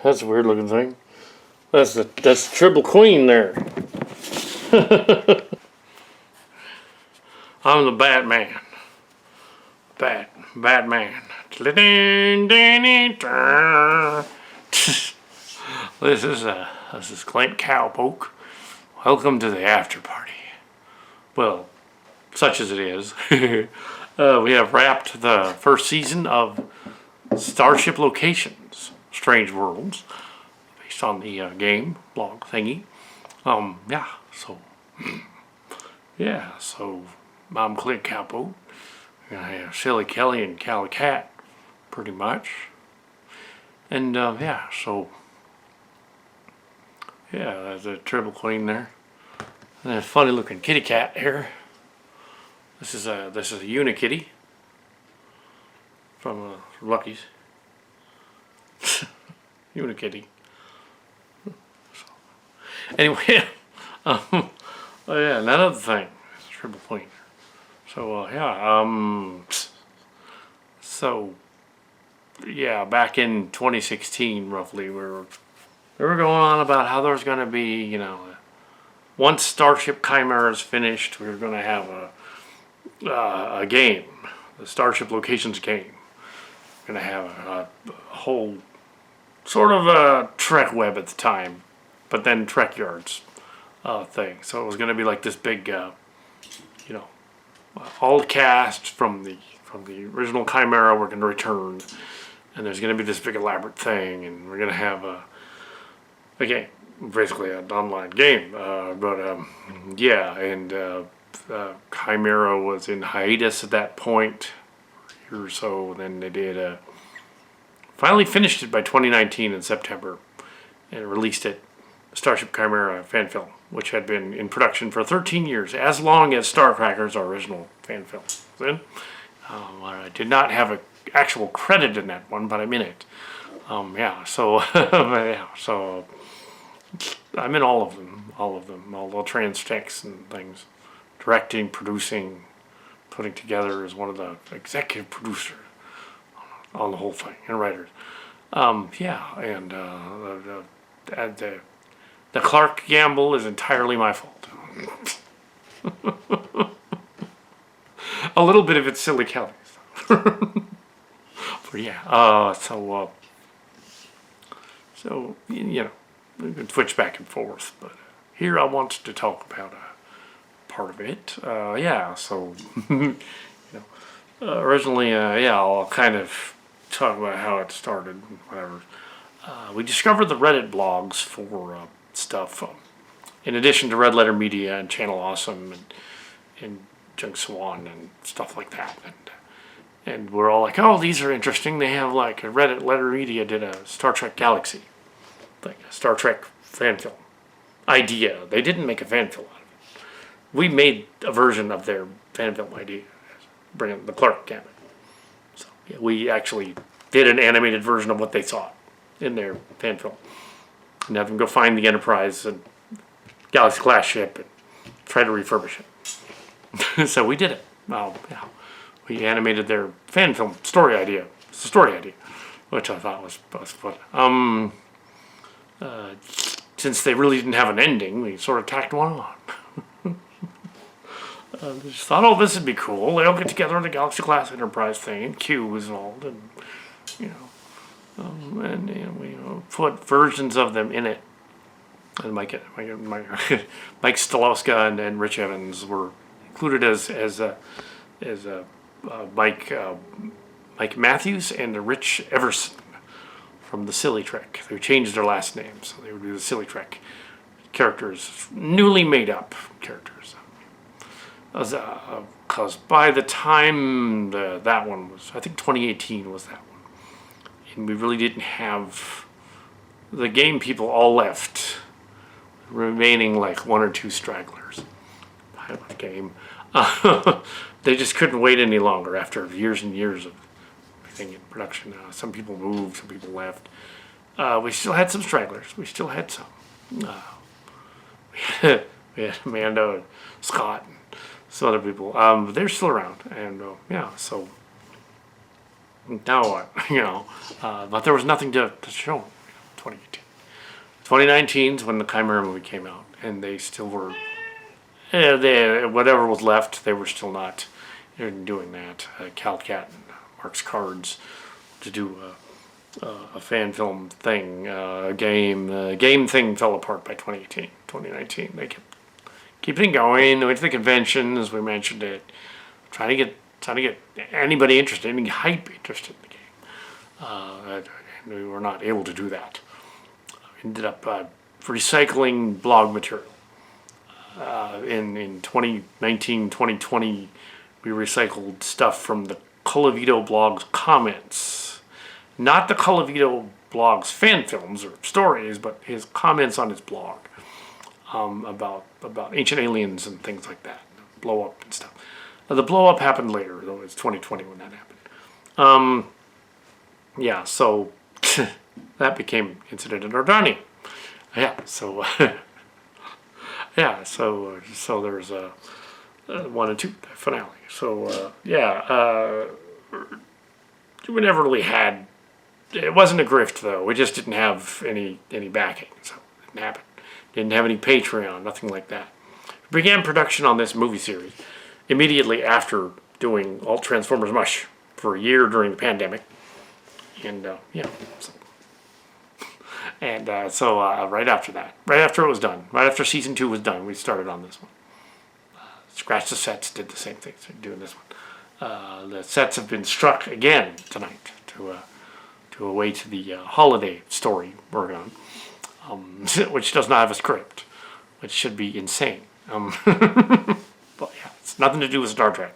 That's a weird looking thing. That's the triple queen there. I'm the Batman. Batman. This is Clint Cowpoke. Welcome to the after party. Well, such as it is. We have wrapped the first season of Starship Locations Strange Worlds, based on the game blog thingy. So I'm Clint Capo. I have Silly Kelly and Cali Cat, pretty much. And there's a triple queen there. And a funny looking kitty cat here. This is a Unikitty from Lucky's. Unikitty. Anyway, another thing. It's a triple queen. Back in 2016, roughly, we were going on about how there's going to be, once Starship Chimera is finished, we were going to have a game, the Starship Locations game. We're going to have a whole sort of a Trek web at the time, but then Trek Yards thing. So it was going to be like this big, all the cast from the original Chimera were going to return, and there's going to be this big elaborate thing, and we're going to have a game, basically an online game. Chimera was in hiatus at that point, or so. Then they did finally finished it by 2019 in September, and released it, Starship Chimera fan film, which had been in production for 13 years, as long as Starcrackers, our original fan film. Then, I did not have an actual credit in that one, but I'm in it. So I'm in all of them, all the trans texts and things, directing, producing, putting together as one of the executive producers on the whole thing, and writers. The Clark gamble is entirely my fault. A little bit of it's Silly Kelly's. We can switch back and forth, but here I want to talk about a part of it. Originally, I'll kind of talk about how it started, whatever. We discovered the Reddit blogs for stuff, in addition to Red Letter Media and Channel Awesome and Junk Swan and stuff like that. And we're all like, oh, these are interesting. They have like a Reddit Letter Media did a Star Trek Galaxy, like a Star Trek fan film idea. They didn't make a fan film out of it. We made a version of their fan film idea, bringing the Clark Gambit. So we actually did an animated version of what they saw in their fan film, and have them go find the Enterprise and Galaxy class ship and try to refurbish it. So we did it. We animated their fan film story idea. It's a story idea, which I thought was fun. Since they really didn't have an ending, we sort of tacked one on. Just thought, oh, this would be cool. They all get together in the Galaxy class Enterprise thing, and Q was involved, and we put versions of them in it. And Mike Stolowska and Rich Evans were included as Mike Matthews and Rich Everson from the Silly Trek. They changed their last names, so they would be the Silly Trek characters, newly made up characters. As a because by the time that one was, I think 2018 was that one, and we really didn't have the game people all left, remaining like one or two stragglers. Pilot game. They just couldn't wait any longer after years and years of everything in production. Some people moved, some people left. We still had some stragglers. We still had some. We had Amanda and Scott and some other people. But they're still around. And yeah, so now what? But there was nothing to show. 2018. 2019 is when the Chimera movie came out, and they still were. Whatever was left, they were still not doing that. Calcat and Mark's Cards to do a fan film thing, a game thing fell apart by 2018, 2019. They kept keeping it going. They went to the convention, as we mentioned it, trying to get anybody interested, any hype interested in the game. And we were not able to do that. Ended up recycling blog material. In 2019, 2020, we recycled stuff from the Colavito blog's comments. Not the Colavito blog's fan films or stories, but his comments on his blog about ancient aliens and things like that. Blow up and stuff. The blow up happened later, though. It's 2020 when that happened. Yeah, so that became Incident at Ordani. Yeah, so... Yeah, so there's a 1 and 2 finale. So we never really had. It wasn't a grift though. We just didn't have any backing, so it didn't happen. Didn't have any Patreon, nothing like that. We began production on this movie series immediately after doing all Transformers Mush for a year during the pandemic, and so right after that, right after it was done, right after season 2 was done, we started on this one. Scratch the Sets did the same thing, so doing this one. The sets have been struck again tonight to await the holiday story we're on, which does not have a script, which should be insane. But yeah, it's nothing to do with Star Trek.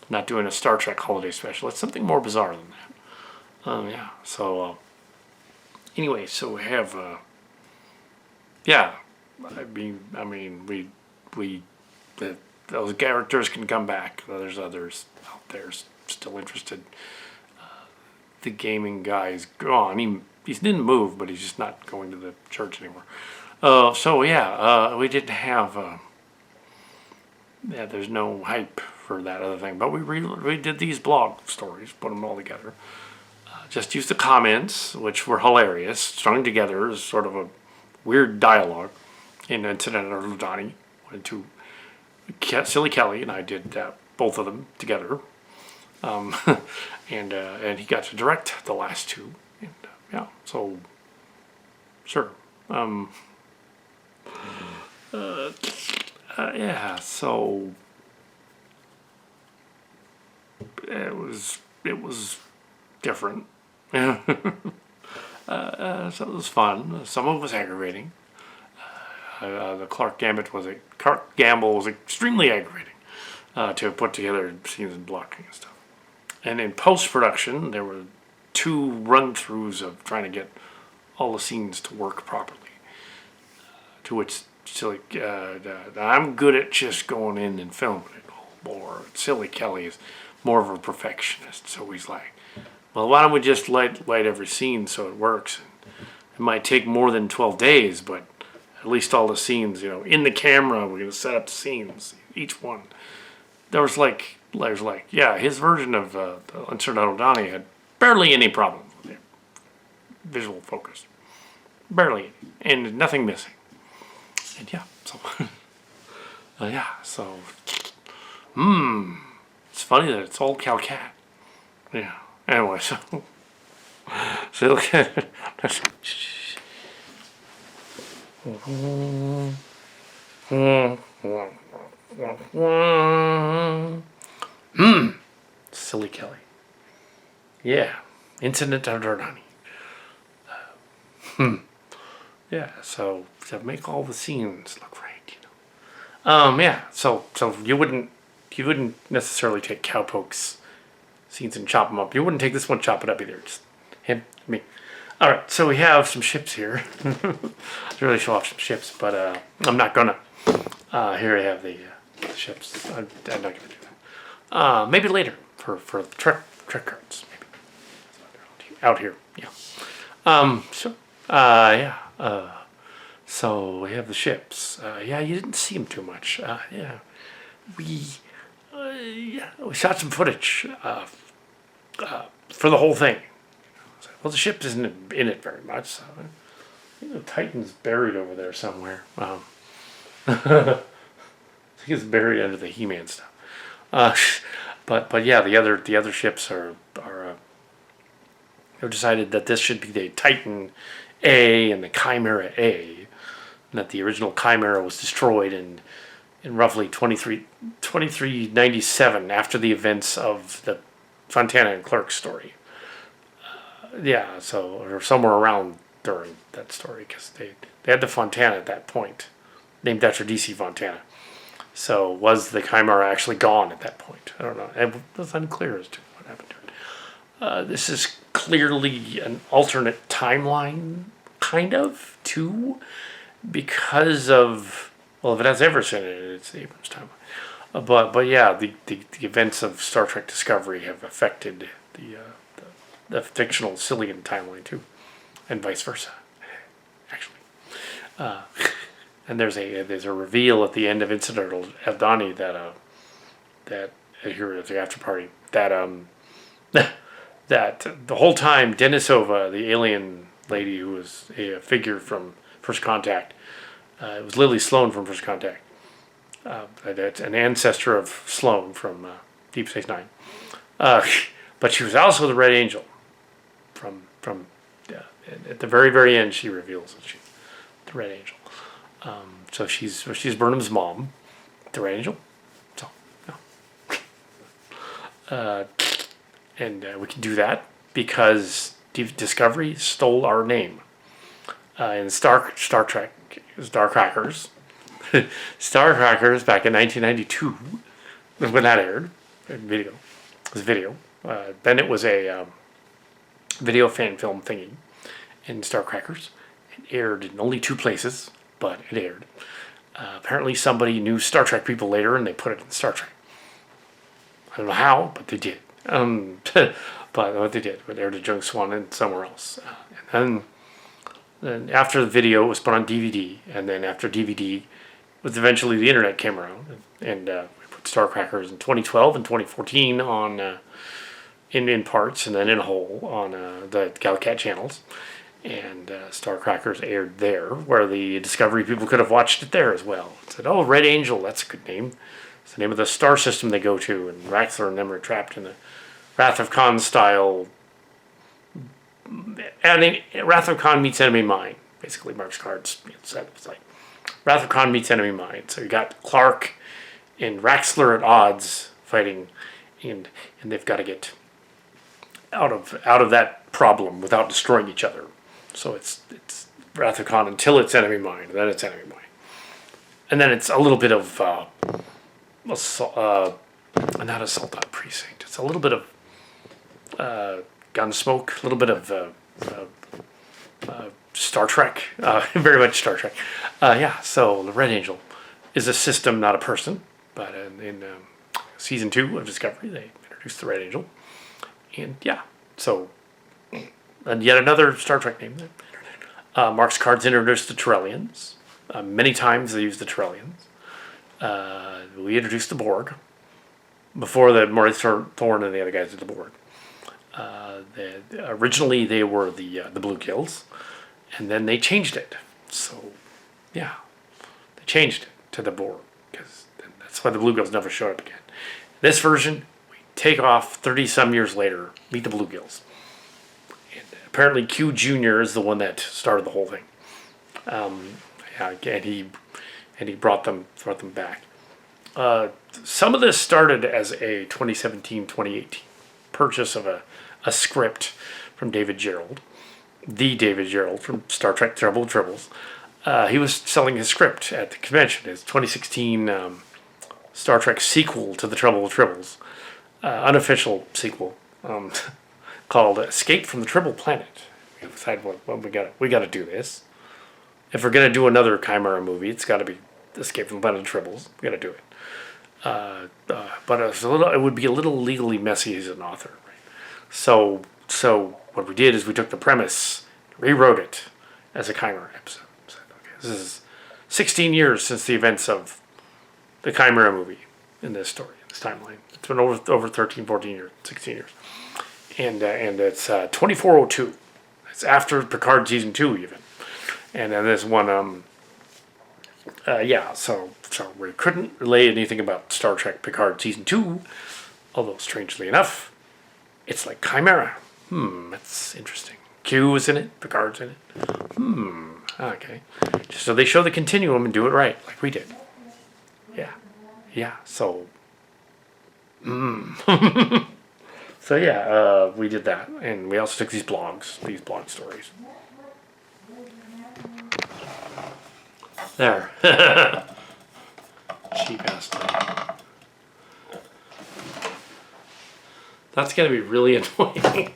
Not doing a Star Trek holiday special. It's something more bizarre than that. Yeah, so... Anyway, so we have, those characters can come back. There's others out there still interested. The gaming guy is gone. He didn't move, but he's just not going to the church anymore. We didn't have, there's no hype for that other thing. But we did these blog stories, put them all together. Just used the comments, which were hilarious, strung together as sort of a weird dialogue in Incident at Ordani. Went to Silly Kelly, and I did both of them together. And he got to direct the last two. And so, sure. So it was different. So it was fun. Some of it was aggravating. The Clark Gamble was extremely aggravating to put together scenes and blocking and stuff. And in post-production, there were 2 run-throughs of trying to get all the scenes to work properly. To which I'm good at just going in and filming it. Or Silly Kelly is more of a perfectionist, so he's like, well, why don't we just light every scene so it works? It might take more than 12 days, but at least all the scenes, in the camera, we're going to set up the scenes, each one. His version of the Incident at Ordani had barely any problem with it. Visual focus. Barely any. And nothing missing. And it's funny that it's all Calcat. Yeah. Anyway, so look at it. Silly Kelly. Yeah. Incident at Ordani. Yeah, so to make all the scenes look right, So you wouldn't necessarily take cowpokes scenes and chop them up. You wouldn't take this one, chop it up either. Just him, me. All right, so we have some ships here. I'd really show off some ships, but I'm not gonna. Here I have the ships. I'm not gonna do that. Maybe later for the trek cards. Maybe out here. Yeah. So we have the ships. Yeah, you didn't see them too much. Yeah, we shot some footage for the whole thing. Well, the ship isn't in it very much. So, the Titan's buried over there somewhere. I think it's buried under the He-Man stuff. But yeah, the other ships are they've decided that this should be the Titan A and the Chimera A, and that the original Chimera was destroyed in roughly 2397 after the events of the Fontana and Clerk story. Yeah, so or somewhere around during that story, because they had the Fontana at that point, named after DC Fontana. So was the Chimera actually gone at that point? I don't know. It was unclear as to what happened to it. This is clearly an alternate timeline, kind of, too, because of, well, if it has Everson in it, it's the Abrams timeline. But yeah, the events of Star Trek Discovery have affected the fictional Cillian timeline too, and vice versa, actually. And there's a reveal at the end of Incident of Donnie that here at the after party that the whole time Denisova, the alien lady who was a figure from First Contact, it was Lily Sloan from First Contact. That's an ancestor of Sloan from Deep Space Nine. But she was also the Red Angel. From at the very end, she reveals that she's the Red Angel. So she's Burnham's mom, the Red Angel. So no. And we can do that because Discovery stole our name. In Star Trek, Starcrackers. Starcrackers back in 1992 when that aired. Video. It was video. Then it was a video fan film thingy in Starcrackers. It aired in only 2 places, but it aired. Apparently somebody knew Star Trek people later and they put it in Star Trek. I don't know how, but they did. But what they did, it aired at Jung Swan and somewhere else. And then after the video, it was put on DVD, and then after DVD, was eventually the internet came around, and we put Starcrackers in 2012 and 2014 on in parts, and then in whole on the Galcat channels, and Starcrackers aired there, where the Discovery people could have watched it there as well. It said, "Oh, Red Angel, that's a good name. It's the name of the star system they go to," and Raxler and them are trapped in the Wrath of Khan style. And Wrath of Khan meets Enemy Mine. Basically, Mark's cards said it was like Wrath of Khan meets Enemy Mine. So you got Clark and Raxler at odds fighting, and they've got to get out of that problem without destroying each other. So it's Wrath of Khan until it's Enemy Mine, and then it's Enemy Mine, and then it's a little bit of not Assault on Precinct. It's a little bit of Gunsmoke, a little bit of Star Trek, very much Star Trek. Yeah, so the Red Angel is a system, not a person. But in season 2 of Discovery, they introduced the Red Angel. And yeah, so, and yet another Star Trek name. Mark's cards introduced the Terrellians. Many times they used the Terrellians. We introduced the Borg before the Maurice Thorne and the other guys did the Borg. Originally they were the Bluegills, and then they changed it. So, yeah, they changed it to the Borg, because that's why the Bluegills never showed up again. This version, we take off 30-some years later, meet the Bluegills. And apparently Q Jr. is the one that started the whole thing. Yeah, and he brought them back. Some of this started as a 2017-2018 purchase of a script from David Gerrold, the David Gerrold from Star Trek Trouble with Tribbles. He was selling his script at the convention, his 2016 Star Trek sequel to The Trouble with Tribbles, unofficial sequel, called Escape from the Tribble Planet. We decided, well, we got to do this. If we're gonna do another Chimera movie, it's got to be Escape from the Planet of Tribbles. We got to do it. But it would be a little legally messy as an author. Right? So what we did is we took the premise, rewrote it as a Chimera episode. So, okay, this is 16 years since the events of the Chimera movie in this story, in this timeline. It's been over 13, 14 years, 16 years. And it's 2402. It's after Picard season 2 even. And then this one, so we couldn't relay anything about Star Trek Picard season 2, although strangely enough, it's like Chimera. That's interesting. Q is in it, Picard's in it. Okay. So they show the continuum and do it right, like we did. Yeah, so... So yeah, we did that. And we also took these blog stories. There. Cheap ass thing. That's going to be really annoying.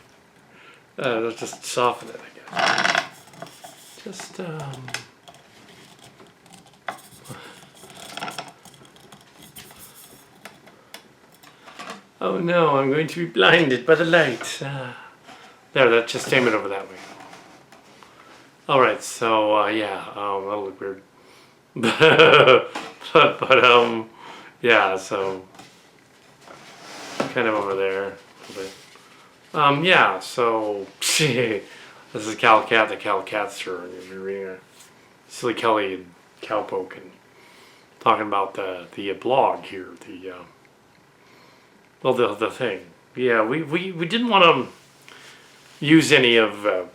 Let's just soften it, I guess. Just, oh no, I'm going to be blinded by the light. There, just aim it over that way. Alright, so, that'll look weird. So kind of over there a bit. So this is Cal Cat, the Cal Catster, and you're reading a Silly Kelly and Cowpoke and talking about the blog here, the thing. Yeah, we didn't want to use any of the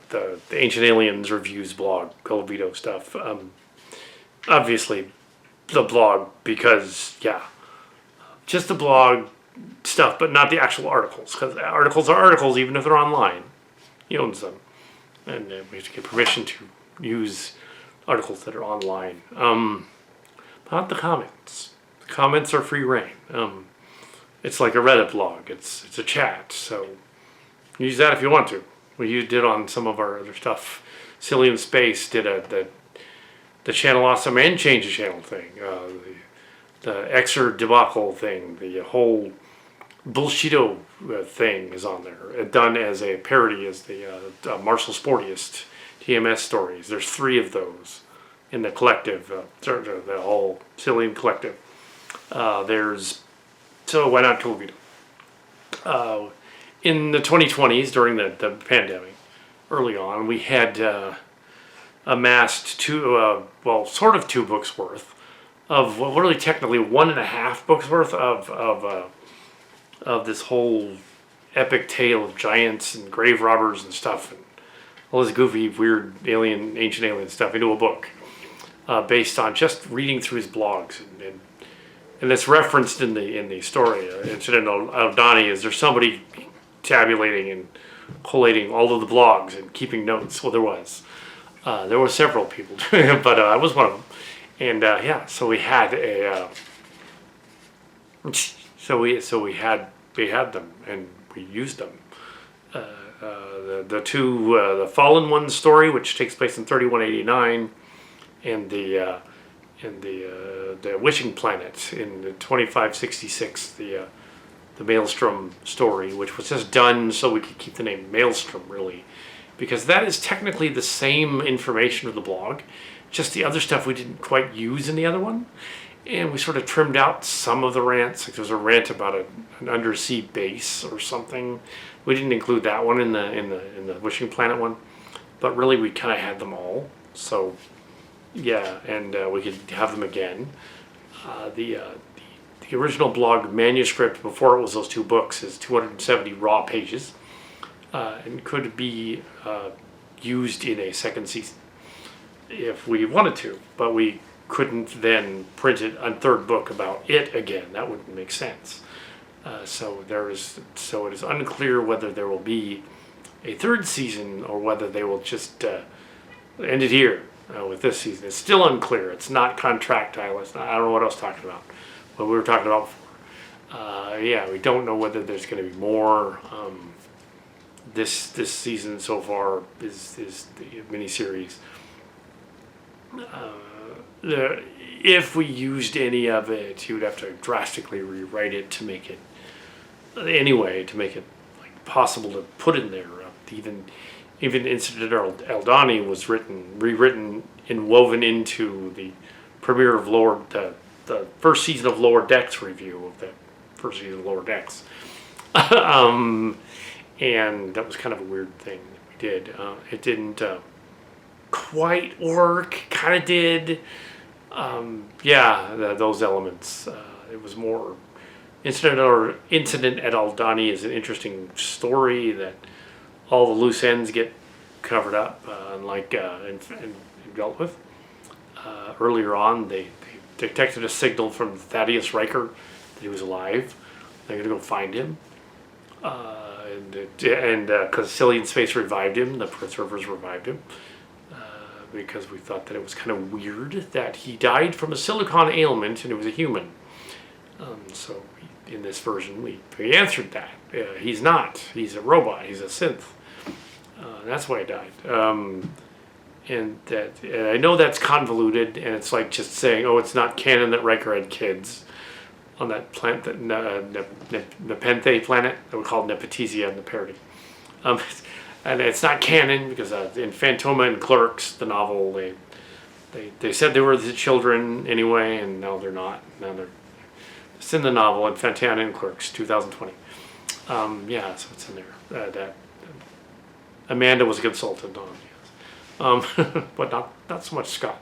Ancient Aliens reviews blog, Colavito stuff. Obviously, the blog, because, just the blog stuff, but not the actual articles, because articles are articles even if they're online. He owns them. And we have to get permission to use articles that are online. Not the comments. The comments are free reign. It's like a Reddit blog. It's a chat, so use that if you want to. We did on some of our other stuff. Silly in Space did the Channel Awesome and Change the Channel thing, the Exer debacle thing, the whole Bullshito thing is on there, done as a parody as the Marshall Sportiest TMS stories. There's 3 of those in the collective, the whole Silly collective. So why not Colavito? In the 2020s, during the pandemic, early on, we had amassed 2 books worth of really technically 1.5 books worth of this whole epic tale of giants and grave robbers and stuff and all this goofy, weird ancient alien stuff into a book based on just reading through his blogs and it's referenced in the story. Incident of Donnie is there's somebody tabulating and collating all of the blogs and keeping notes. Well, there were several people doing it, but I was one of them. And so we had we had them and we used them. The Fallen One story, which takes place in 3189, and the Wishing Planet in 2566, the Maelstrom story, which was just done so we could keep the name Maelstrom, really, because that is technically the same information of the blog, just the other stuff we didn't quite use in the other one, and we sort of trimmed out some of the rants. Like there was a rant about an undersea base or something. We didn't include that one in the Wishing Planet one, but really we kind of had them all. So yeah, and we could have them again. The original blog manuscript before it was those 2 books is 270 raw pages and could be used in a second season if we wanted to, but we couldn't then print it a 3rd book about it again. That wouldn't make sense. So it is unclear whether there will be a 3rd season or whether they will just end it here with this season. It's still unclear. It's not contractile. I don't know what I was talking about. what we were talking about before. Yeah, we don't know whether there's going to be more. This season so far is the miniseries. If we used any of it, you would have to drastically rewrite it to make it like possible to put in there. Even Incident Eldani was rewritten and woven into the premiere of the first season of Lower Decks review of the first season of Lower Decks. And that was kind of a weird thing that we did. It didn't quite work, kind of did. Those elements. It was more Incident at Aldani is an interesting story that all the loose ends get covered up, and dealt with. Earlier on, they detected a signal from Thaddeus Riker that he was alive. They're going to go find him. Because Cillian Space revived him, the preservers revived him. Because we thought that it was kind of weird that he died from a silicon ailment and he was a human. So in this version, we answered that. He's not. He's a robot. He's a synth. That's why he died. And I know that's convoluted, and it's like just saying, oh, it's not canon that Riker had kids on that planet, that Nepenthe planet that we called Nepotesia in the parody. And it's not canon because in Phantoma and Clerks, the novel, they said they were the children anyway, and now they're not. Now it's in the novel in Phantoma and Clerks, 2020. So it's in there. That Amanda was a consultant on, yes. But not so much Scott,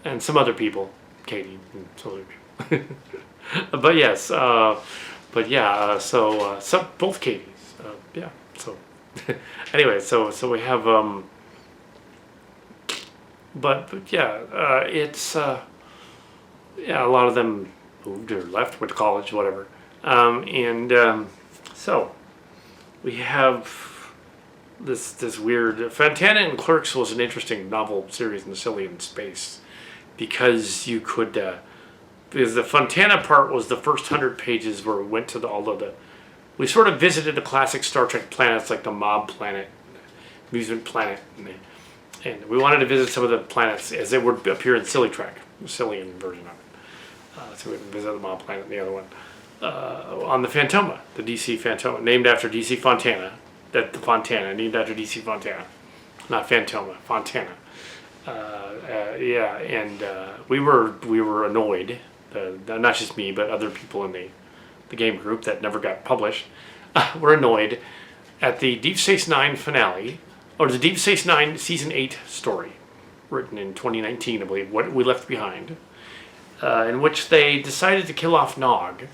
and some other people, Katie, and some other people. But yes, so both Katies, So anyway, so we have it's a lot of them moved or left, went to college, whatever, so we have this weird Fontana and Clerks was an interesting novel series in the Cillian Space because you could because the Fontana part was the first 100 pages where we went to we sort of visited the classic Star Trek planets like the Mob Planet, Amusement Planet, and we wanted to visit some of the planets as they would appear in Silly Trek, the Cillian version of it. So we visited the Mob Planet and the other one. On the Phantoma, the DC Phantoma, named after DC Fontana, named after DC Fontana, not Phantoma, Fontana. We were annoyed, not just me, but other people in the game group that never got published, were annoyed at the Deep Space Nine finale, or the Deep Space Nine Season 8 story, written in 2019, I believe, What We Left Behind, in which they decided to kill off Nog.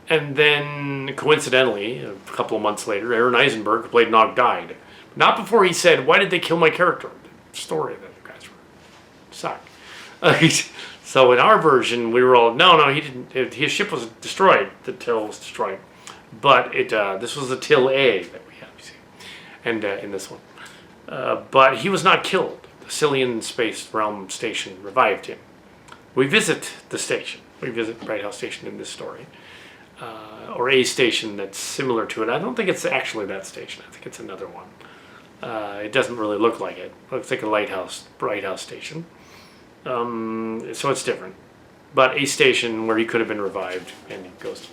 And then, coincidentally, a couple of months later, Aaron Eisenberg, who played Nog, died. Not before he said, "Why did they kill my character?" The story that the guys were suck. So in our version, we were all, no, he didn't. His ship was destroyed. The Till was destroyed, but this was the Till A that we have, you see, and in this one, but he was not killed. The Cillian Space Realm Station revived him. We visit the station. We visit Bright House Station in this story. Or a station that's similar to it. I don't think it's actually that station. I think it's another one. It doesn't really look like it. It looks like a Bright House Station. So it's different. But a station where he could have been revived, and he goes.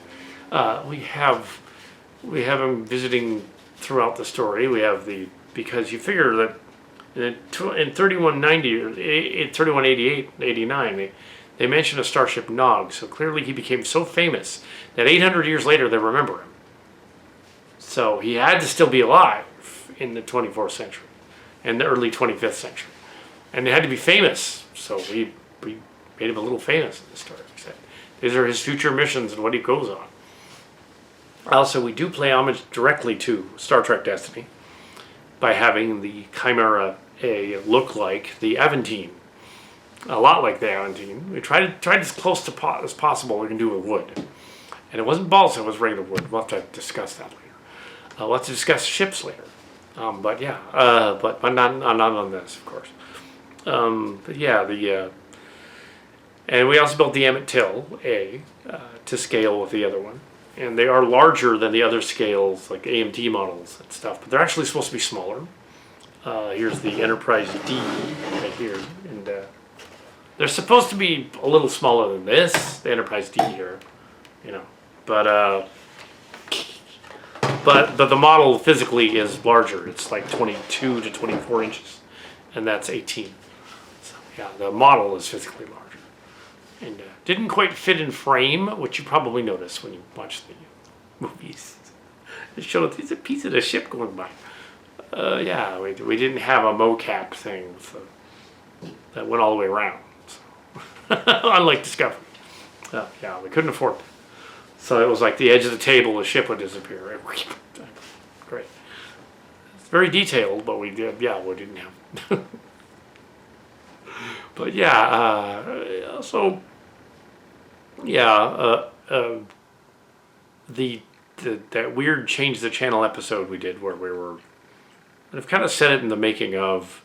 We have him visiting throughout the story. We have because you figure that in 3190 or 3188, 89, they mention a Starship Nog, so clearly he became so famous that 800 years later they remember him. So he had to still be alive in the 24th century and the early 25th century. And he had to be famous, so we made him a little famous in the story. We said, these are his future missions and what he goes on. Also, we do play homage directly to Star Trek Destiny by having the Chimera A look like the Aventine. A lot like the Aventine. We tried as close as possible we can do with wood. And it wasn't balsa, it was regular wood. We'll have to discuss that later. We'll have to discuss ships later. But not on this, of course. And we also built the Emmett Till A to scale with the other one. And they are larger than the other scales, like AMD models and stuff, but they're actually supposed to be smaller. Here's the Enterprise D right here. And they're supposed to be a little smaller than this, the Enterprise D here, you know. But the model physically is larger. It's like 22 to 24 inches, and that's 18. So yeah, the model is physically larger. And didn't quite fit in frame, which you probably noticed when you watch the movies. It showed there's a piece of the ship going by. Yeah, we didn't have a mocap thing that went all the way around. So. Unlike Discovery. Yeah, we couldn't afford it. So it was like the edge of the table, the ship would disappear. Great. It's very detailed, but we didn't have. But yeah, so yeah, that weird change the channel episode we did where we were, I've kind of said it in the making of,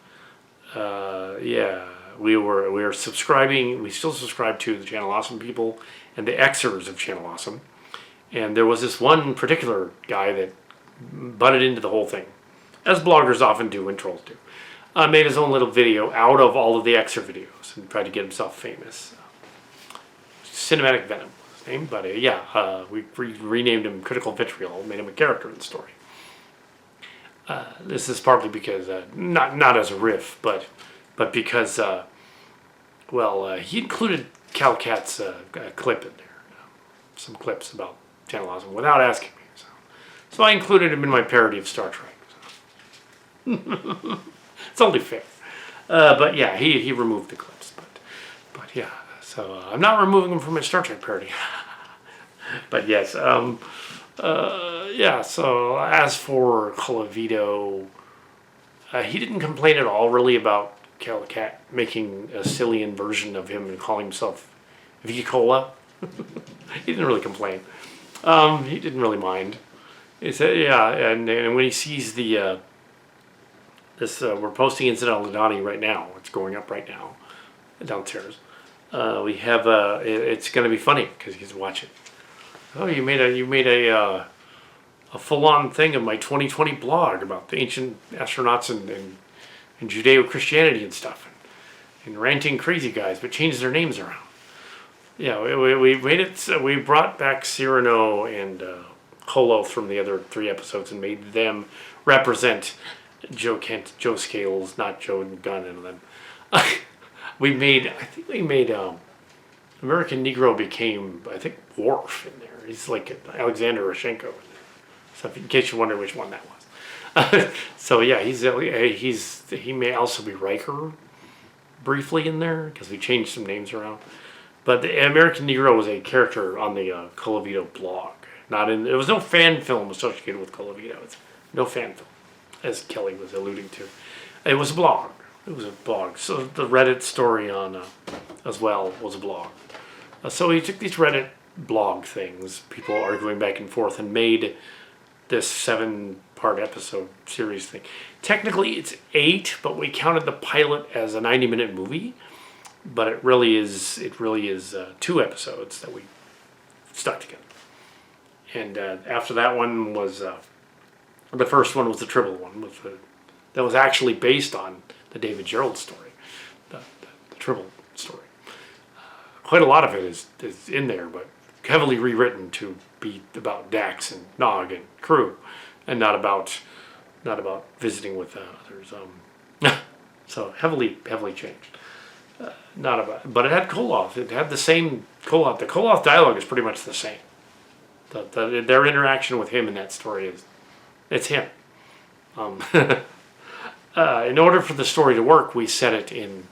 we were subscribing. We still subscribe to the Channel Awesome people and the Xers of Channel Awesome, and there was this one particular guy that butted into the whole thing, as bloggers often do and trolls do. Made his own little video out of all of the Xer videos and tried to get himself famous. Cinematic Venom was his name, but we renamed him Critical Vitriol, made him a character in the story. This is partly because, not as a riff, but because, he included Cal Cat's clip in there, some clips about Channel Awesome without asking me. So I included him in my parody of Star Trek. So. It's only fair. But yeah, he removed the clips. But yeah, so I'm not removing them from my Star Trek parody. But yes, so as for Colavito, he didn't complain at all really about Calicat making a Cillian version of him and calling himself Viticola. He didn't really complain. He didn't really mind. He said, and when he sees the we're posting Incidental Donnie right now. It's going up right now downstairs. We have it's going to be funny because he's watching. Oh, you made a full-on thing of my 2020 blog about the ancient astronauts and Judeo-Christianity and stuff, and ranting crazy guys, but changed their names around. Yeah, we made it. We brought back Cyrano and Kolo from the other 3 episodes and made them represent Joe Kent, Joe Scales, not Joe Gunn, and then we made American Negro became, I think, Worf in there. He's like Alexander Rashenko. So in case you wonder which one that was. So yeah, he may also be Riker briefly in there because we changed some names around. But the American Negro was a character on the Colavito blog. There was no fan film associated with Colavito. It's no fan film, as Kelly was alluding to. It was a blog. So the Reddit story on as well was a blog. So he took these Reddit blog things, people arguing back and forth, and made this 7-part episode series thing. Technically it's 8, but we counted the pilot as a 90-minute movie. But it really is 2 episodes that we stuck together. And after that one was the first one was the Tribble one that was actually based on the David Gerald story, the Tribble story. Quite a lot of it is in there, but heavily rewritten to be about Dax and Nog and crew, and not about visiting with others. So heavily changed. But it had Koloth. It had the same Koloth. The Koloth dialogue is pretty much the same. Their interaction with him in that story it's him. In order for the story to work, we set it in.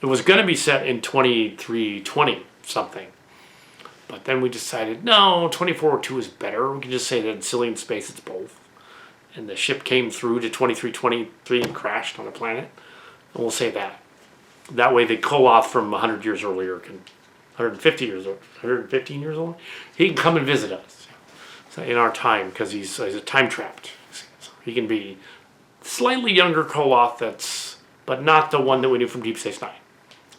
It was going to be set in 2320 something, but then we decided no, 2402 is better. We can just say that in Cillian space it's both, and the ship came through to 2323 and crashed on a planet, and we'll say that. That way, the Koloth from 100 years earlier 115 years old, he can come and visit us in our time because he's a time trapped. So he can be slightly younger Koloth, but not the one that we knew from Deep Space Nine.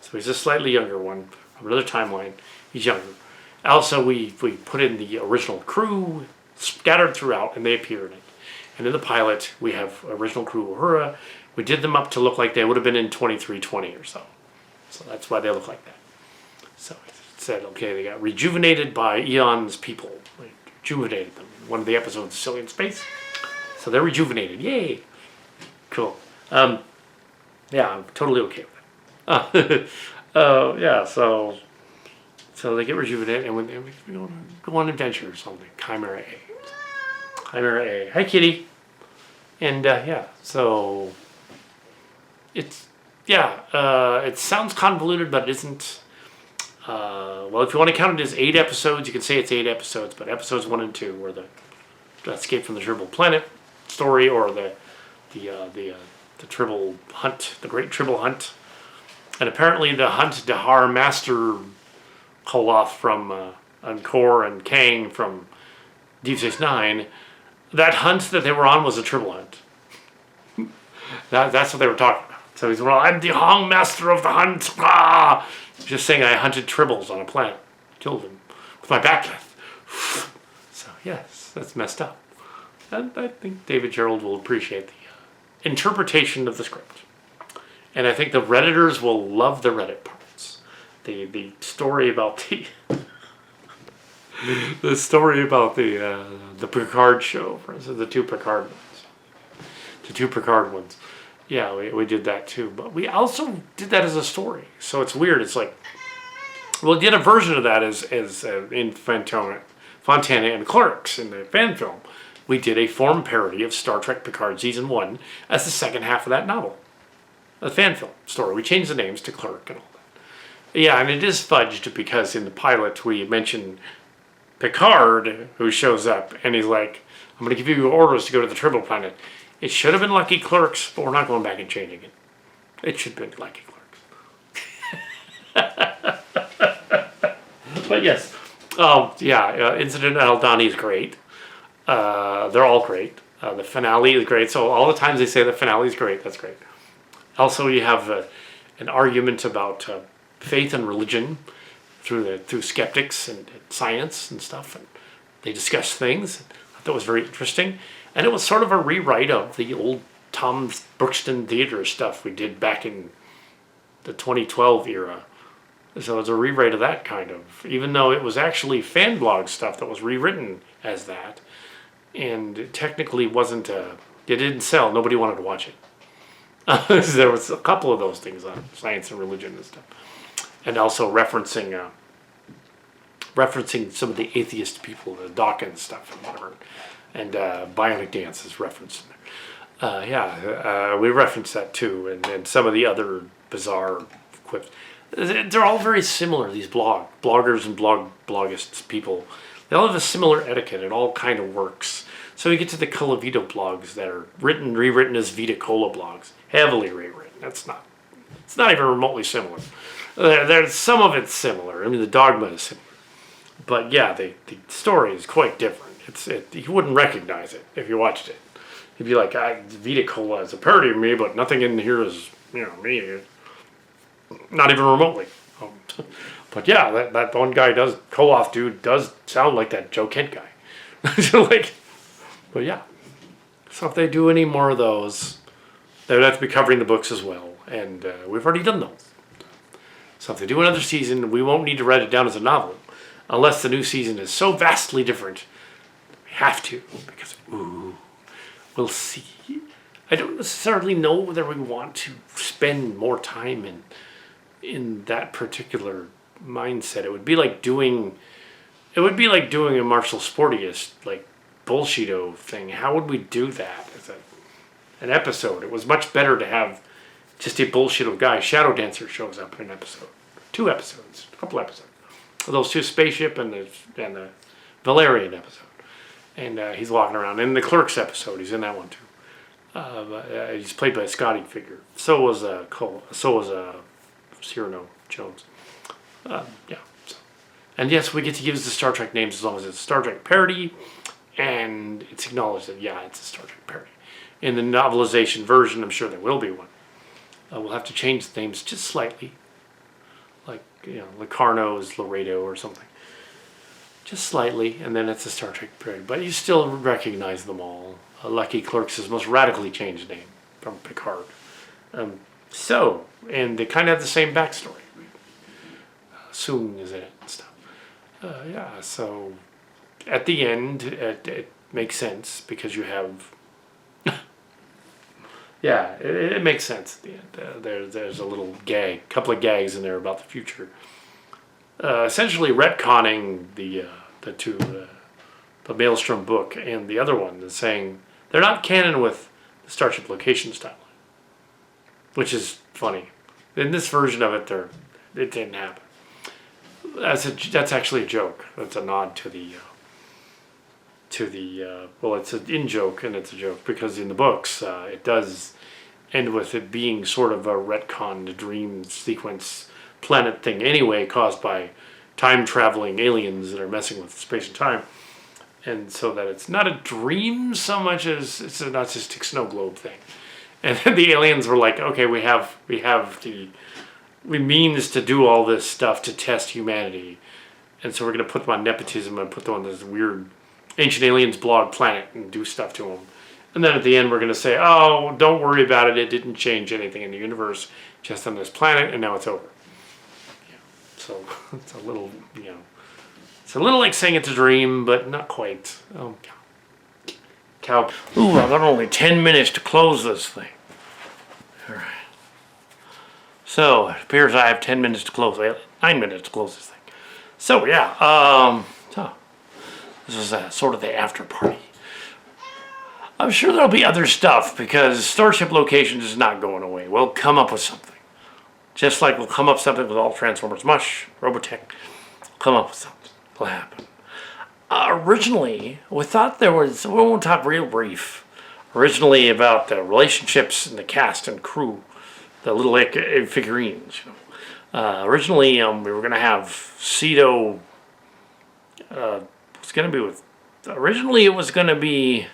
So he's a slightly younger one from another timeline. He's younger. Also, we put in the original crew scattered throughout, and they appear in it. And in the pilot, we have original crew Uhura. We did them up to look like they would have been in 2320 or so. So that's why they look like that. So it said, okay, they got rejuvenated by Eon's people. We rejuvenated them in one of the episodes of Silly in Space. So they're rejuvenated. Yay! Cool. Yeah, I'm totally okay with it. Yeah, so they get rejuvenated, and when they go on adventure or something. Chimera A. Chimera A. Hi, kitty. And yeah, so it sounds convoluted, but it isn't. Well, if you want to count it as 8 episodes, you can say it's 8 episodes, but episodes 1 and 2 were the Escape from the Tribble Planet story, or the Tribble Hunt, the Great Tribble Hunt, and apparently the Hunt Dahar Master Koloth from Encore and Kang from Deep Space Nine. That hunt that they were on was a Tribble Hunt. That's what they were talking about. So he's, well, I'm the Hong Master of the Hunt. Ah! Just saying I hunted Tribbles on a planet. Killed them with my back death. So, yes, that's messed up. And I think David Gerald will appreciate the interpretation of the script. And I think the Redditors will love the Reddit parts. The story about the story about the Picard show, for instance, the two Picard ones. Yeah, we did that too. But we also did that as a story. So it's weird. It's like, well, we did a version of that as in Fontana and Clerks in the fan film. We did a form parody of Star Trek Picard Season 1 as the second half of that novel. A fan film story. We changed the names to Clerk and all that. Yeah, and it is fudged because in the pilot we mentioned Picard, who shows up, and he's like, I'm going to give you orders to go to the Tribble Planet. It should have been Lucky Clerks, but we're not going back and changing it. It should have been Lucky Clerks. But yes. Incident at Aldhani is great. They're all great. The finale is great. So all the times they say the finale is great, that's great. Also, you have an argument about faith and religion through skeptics and science and stuff, and they discuss things. I thought it was very interesting, and it was sort of a rewrite of the old Tom Brookston Theater stuff we did back in the 2012 era. So it's a rewrite of that kind of, even though it was actually fan blog stuff that was rewritten as that, and it technically wasn't. It didn't sell. Nobody wanted to watch it. There was a couple of those things on science and religion and stuff, and also referencing some of the atheist people, the Dawkins stuff and whatever, and Bionic Dance is referenced in there. We referenced that too, and some of the other bizarre quips. They're all very similar. These bloggers and bloggists people, they all have a similar etiquette. It all kind of works. So you get to the Colavito blogs that are rewritten as Vita Cola blogs, heavily rewritten. It's not even remotely similar. There's some of it's similar. I mean, the dogma is similar, but yeah, the story is quite different. You wouldn't recognize it if you watched it. You'd be like, Vita Cola is a parody of me, but nothing in here is me. Not even remotely. But yeah, that one guy Koloth dude does sound like that Joe Kent guy. But yeah. So if they do any more of those, they would have to be covering the books as well. And we've already done those. So if they do another season, we won't need to write it down as a novel. Unless the new season is so vastly different. We have to. Because, we'll see. I don't necessarily know whether we want to spend more time in that particular mindset. It would be like doing a Marshall Sportiest, like, bullshito thing. How would we do that as an episode? It was much better to have just a bullshito guy. Shadow Dancer shows up in an episode. 2 episodes. A couple episodes. Those 2, Spaceship and the Valerian episode. And he's walking around. In the Clerks episode, he's in that one too. He's played by a Scotty figure. So was Cyrano Jones. And yes, we get to use the Star Trek names as long as it's a Star Trek parody, and it's acknowledged that, yeah, it's a Star Trek parody. In the novelization version, I'm sure there will be one. We'll have to change the names just slightly. Locarno's Laredo or something. Just slightly, and then it's a Star Trek period. But you still recognize them all. Lucky Clerks' most radically changed name from Picard. And they kind of have the same backstory. Soong is in it and stuff. So at the end, it makes sense because you have... it makes sense at the end. There's a little couple of gags in there about the future. Essentially retconning the two, the Maelstrom book and the other one, and saying they're not canon with the Starship Locations timeline, which is funny. In this version of it, it didn't happen. That's actually a joke. That's a nod to the it's an in-joke and it's a joke because in the books it does end with it being sort of a retconned dream sequence planet thing anyway, caused by time-traveling aliens that are messing with space and time. And so that it's not a dream so much as it's a Nazistic snow globe thing. And then the aliens were like, okay, we have the means to do all this stuff to test humanity. And so we're going to put them on nepotism and put them on this weird Ancient Aliens blog planet and do stuff to them. And then at the end we're going to say, oh, don't worry about it. It didn't change anything in the universe, just on this planet, and now it's over. So it's a little, it's a little like saying it's a dream, but not quite. Oh, cow. Ooh, I've got only 10 minutes to close this thing. All right. So it appears I have 10 minutes to close. I have 9 minutes to close this thing. So this is sort of the after party. I'm sure there'll be other stuff because Starship Locations is not going away. We'll come up with something. Just like we'll come up with something with all Transformers Mush, Robotech. We'll come up with something. It'll happen. Originally, we thought we won't talk real brief. Originally about the relationships in the cast and crew. The little figurines. Originally, we were going to have Cedo... Originally, it was going to be...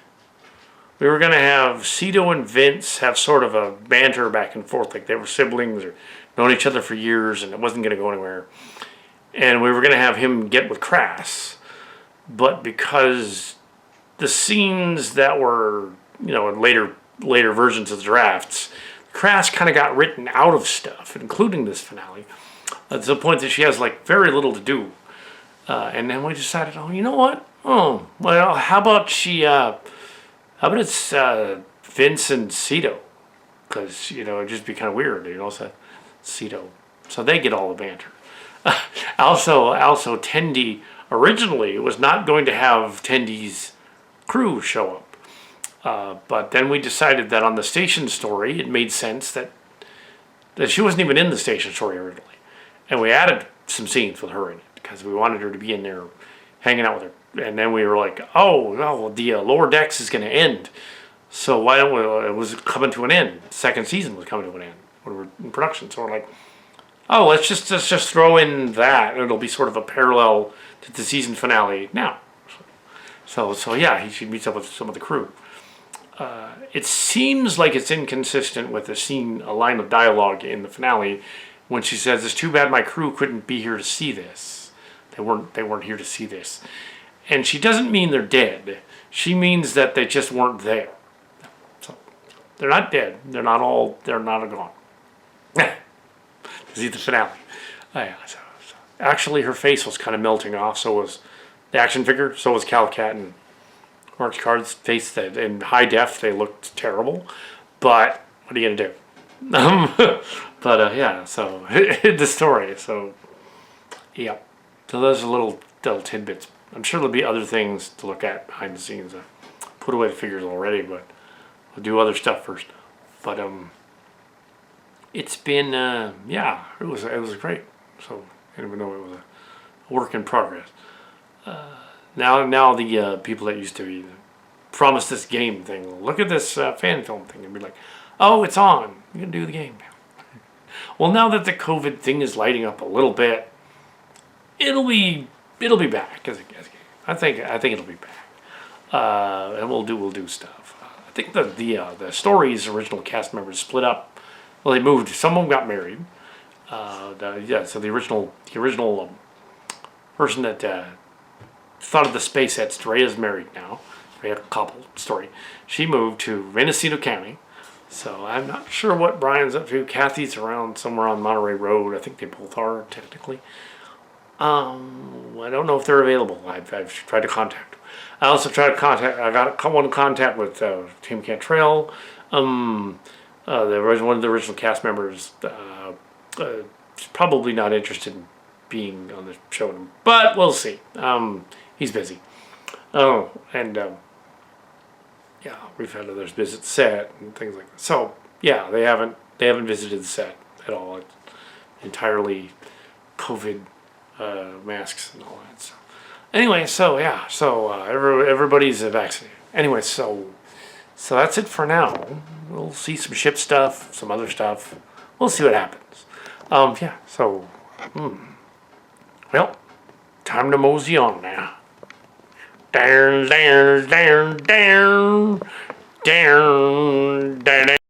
We were going to have Cedo and Vince have sort of a banter back and forth, like they were siblings or known each other for years, and it wasn't going to go anywhere. And we were going to have him get with Crass, but because the scenes that were, in later versions of the drafts, Crass kind of got written out of stuff, including this finale, to the point that she has like very little to do. And then we decided, oh, you know what? Oh, well, how about it's Vince and Cedo? Because, it'd just be kind of weird, so Cedo. So they get all the banter. Also, Tendi originally was not going to have Tendi's crew show up. But then we decided that on the station story, it made sense that she wasn't even in the station story originally. And we added some scenes with her in it because we wanted her to be in there hanging out with her. And then we were like, oh, no, the Lower Decks is going to end. So why don't we, it was coming to an end. The second season was coming to an end when we were in production. So we're like, oh, let's just throw in that. It'll be sort of a parallel to the season finale now. So she meets up with some of the crew. It seems like it's inconsistent with a line of dialogue in the finale when she says, it's too bad my crew couldn't be here to see this. They weren't here to see this. And she doesn't mean they're dead. She means that they just weren't there. So they're not dead. They're not gone. See the finale. So actually, her face was kind of melting off. So was the action figure. So was Cal Cat and Mark's Card's face. That in high def they looked terrible. But what are you gonna do? So the story. So yeah. So those are little tidbits. I'm sure there'll be other things to look at behind the scenes. I put away the figures already, but we'll do other stuff first. But it's been it was great. So even though it was a work in progress. Now the people that used to promise this game thing, look at this fan film thing, and be like, oh, it's on. You're gonna do the game now. Well, now that the COVID thing is lighting up a little bit, it'll be back as a game. I think it'll be back, and we'll do stuff. I think the story's original cast members split up. Well, they moved. Some of them got married. So the original person that thought of the SpaceX story is married now. We have a couple story. She moved to Mendocino County. So I'm not sure what Brian's up to. Kathy's around somewhere on Monterey Road. I think they both are technically. I don't know if they're available. I've tried to contact them. I also tried to contact. I got one contact with Team Cantrell. One of the original cast members. Probably not interested in being on the show, but we'll see. He's busy. Oh, and yeah, we've had others visit set and things like that. So yeah, they haven't visited the set at all. It's entirely COVID masks and all that. So anyway, so yeah, so everybody's vaccinated. Anyway, so that's it for now. We'll see some ship stuff, some other stuff. We'll see what happens. Yeah. So, well, time to mosey on now. Down, down, down, down, down, down, down.